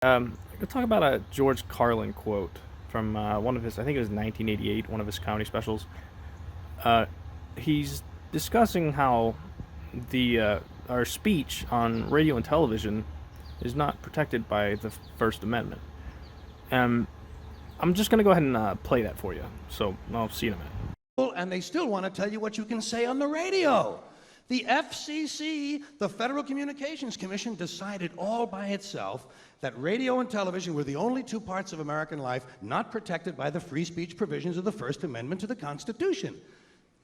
Let's talk about a George Carlin quote from one of his, I think it was 1988, one of his comedy specials. Uh, he's discussing how our speech on radio and television is not protected by the First Amendment. Um, I'm just gonna go ahead and play that for you. So I'll see you in a minute. And they still want to tell you what you can say on the radio. The FCC, the Federal Communications Commission, decided all by itself that radio and television were the only two parts of American life not protected by the free speech provisions of the First Amendment to the Constitution.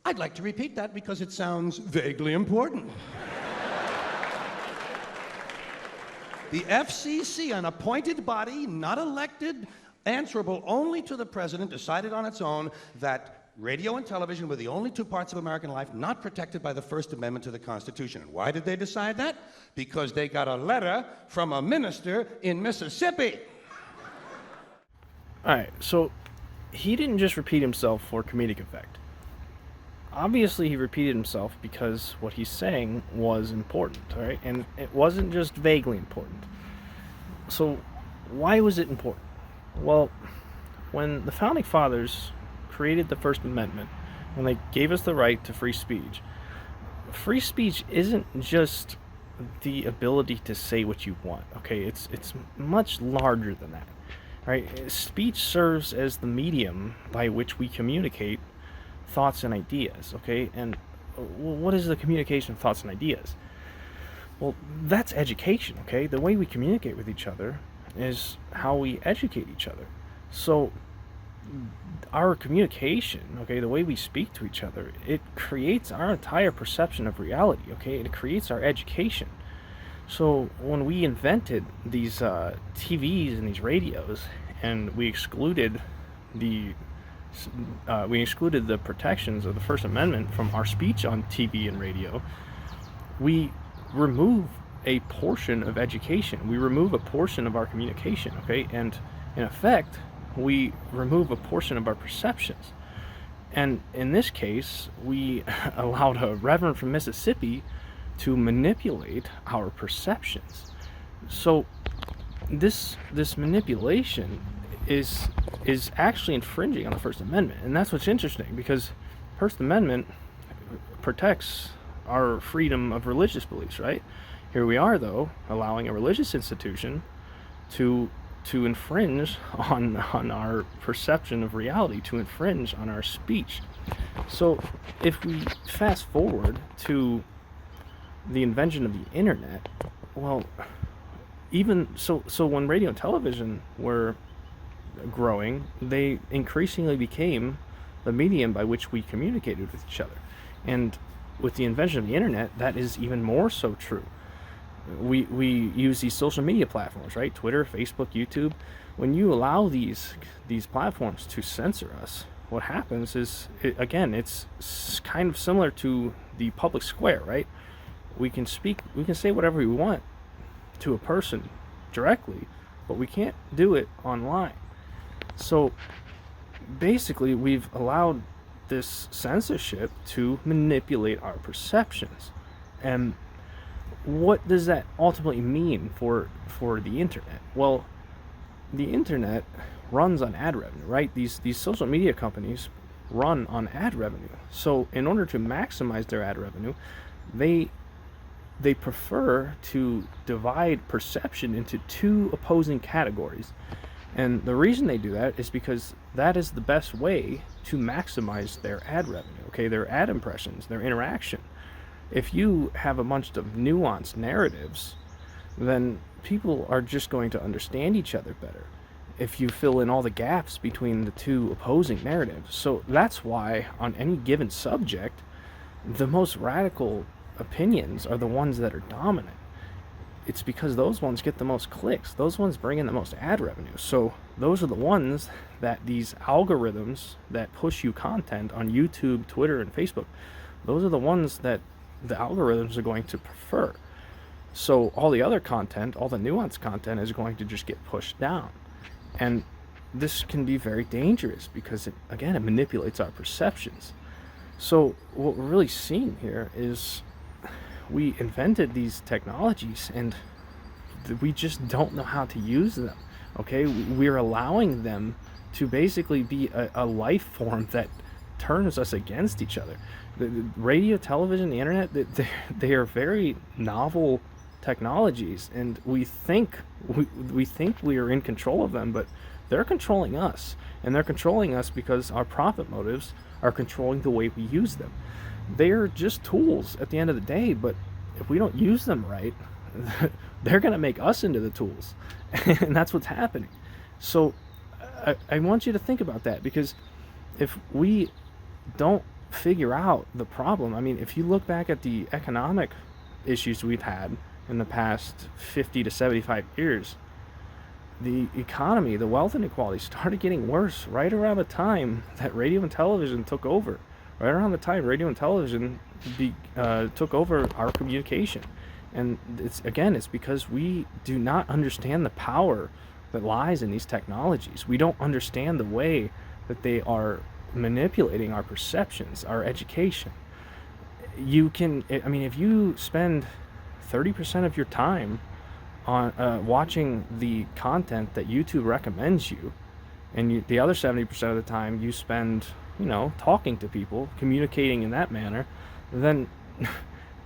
I'd like to repeat that because it sounds vaguely important. The FCC, an appointed body, not elected, answerable only to the president, decided on its own that radio and television were the only two parts of American life not protected by the First Amendment to the Constitution. And why did they decide that? Because they got a letter from a minister in Mississippi. All right, so he didn't just repeat himself for comedic effect. Obviously, he repeated himself because what he's saying was important, all right? And it wasn't just vaguely important. So, why was it important? Well, when the Founding Fathers created the First Amendment, when they gave us the right to free speech isn't just the ability to say what you want, okay? It's much larger than that, right? Speech serves as the medium by which we communicate thoughts and ideas, okay? And what is the communication of thoughts and ideas? Well, that's education, okay? The way we communicate with each other is how we educate each other. So our communication, okay, the way we speak to each other, it creates our entire perception of reality, okay? It creates our education. So when we invented these TVs and these radios, and we excluded the protections of the First Amendment from our speech on TV and radio, we remove a portion of education. We remove a portion of our communication, okay? And in effect, we remove a portion of our perceptions. And in this case, we allowed a reverend from Mississippi to manipulate our perceptions. So this manipulation is actually infringing on the First Amendment. And that's what's interesting, because First Amendment protects our freedom of religious beliefs, right? Here we are, though, allowing a religious institution to infringe on our perception of reality, to infringe on our speech. So if we fast forward to the invention of the internet, well, even so when radio and television were growing, they increasingly became the medium by which we communicated with each other. And with the invention of the internet, that is even more so true. We use these social media platforms, right? Twitter, Facebook, YouTube. When you allow these platforms to censor us, what happens is, it's kind of similar to the public square, right? We can say whatever we want to a person directly, but we can't do it online. So basically, we've allowed this censorship to manipulate our perceptions. And what does that ultimately mean for the internet? Well, the internet runs on ad revenue, right? These social media companies run on ad revenue. So in order to maximize their ad revenue, they prefer to divide perception into two opposing categories. And the reason they do that is because that is the best way to maximize their ad revenue, okay? Their ad impressions, their interaction. If you have a bunch of nuanced narratives, then people are just going to understand each other better if you fill in all the gaps between the two opposing narratives. So that's why on any given subject, the most radical opinions are the ones that are dominant. It's because those ones get the most clicks. Those ones bring in the most ad revenue. So those are the ones that these algorithms that push you content on YouTube, Twitter, and Facebook, those are the ones that the algorithms are going to prefer. So all the other content, all the nuanced content, is going to just get pushed down. And this can be very dangerous because it manipulates our perceptions. So what we're really seeing here is we invented these technologies, and we just don't know how to use them. Okay, we're allowing them to basically be a life form that turns us against each other. The radio, television, the internet, they are very novel technologies, and we think we are in control of them, but they're controlling us, and they're controlling us because our profit motives are controlling the way we use them. They're just tools at the end of the day, but if we don't use them right, they're going to make us into the tools, and that's what's happening. So I want you to think about that, because if we don't figure out the problem, I mean, if you look back at the economic issues we've had in the past 50 to 75 years, the economy, the wealth inequality started getting worse right around the time that radio and television took over. Right around the time radio and television took over our communication. And it's because we do not understand the power that lies in these technologies. We don't understand the way that they are manipulating our perceptions, our education. If you spend 30% of your time on watching the content that YouTube recommends you, and the other 70% of the time you spend, talking to people, communicating in that manner, then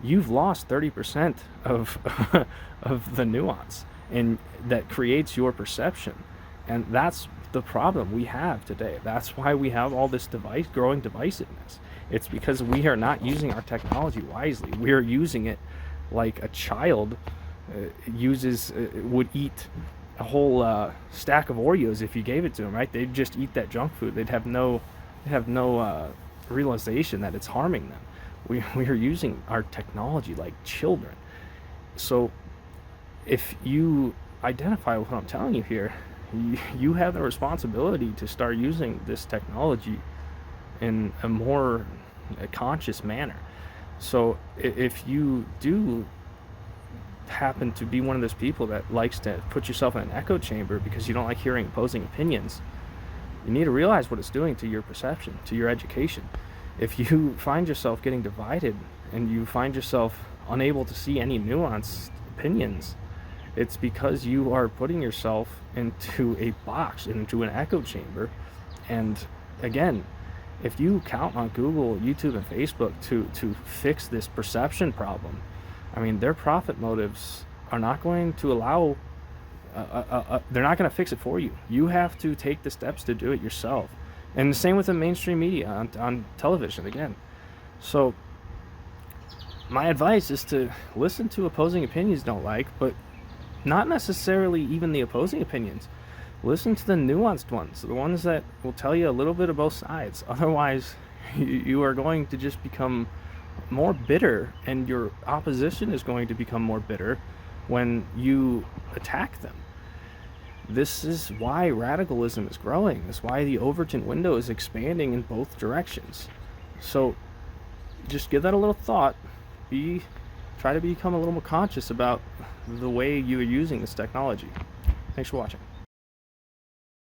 you've lost 30% of of the nuance, and that creates your perception. And that's the problem we have today. That's why we have all this growing divisiveness. It's because we are not using our technology wisely. We are using it like a child would eat a whole stack of Oreos if you gave it to them, right? They'd just eat that junk food. They'd have no realization that it's harming them. We are using our technology like children. So if you identify with what I'm telling you here, you have the responsibility to start using this technology in a more conscious manner. So if you do happen to be one of those people that likes to put yourself in an echo chamber because you don't like hearing opposing opinions, you need to realize what it's doing to your perception, to your education. If you find yourself getting divided and you find yourself unable to see any nuanced opinions, it's because you are putting yourself into a box, into an echo chamber. And again, if you count on Google, YouTube, and Facebook to fix this perception problem, I mean, their profit motives are not going to allow, they're not going to fix it for you. You have to take the steps to do it yourself. And the same with the mainstream media on television, again. So my advice is to listen to opposing opinions you don't like, but not necessarily even the opposing opinions. Listen to the nuanced ones, the ones that will tell you a little bit of both sides. Otherwise, you are going to just become more bitter, and your opposition is going to become more bitter when you attack them. This is why radicalism is growing. This is why the Overton window is expanding in both directions. So just give that a little thought. Try to become a little more conscious about the way you are using this technology. Thanks for watching.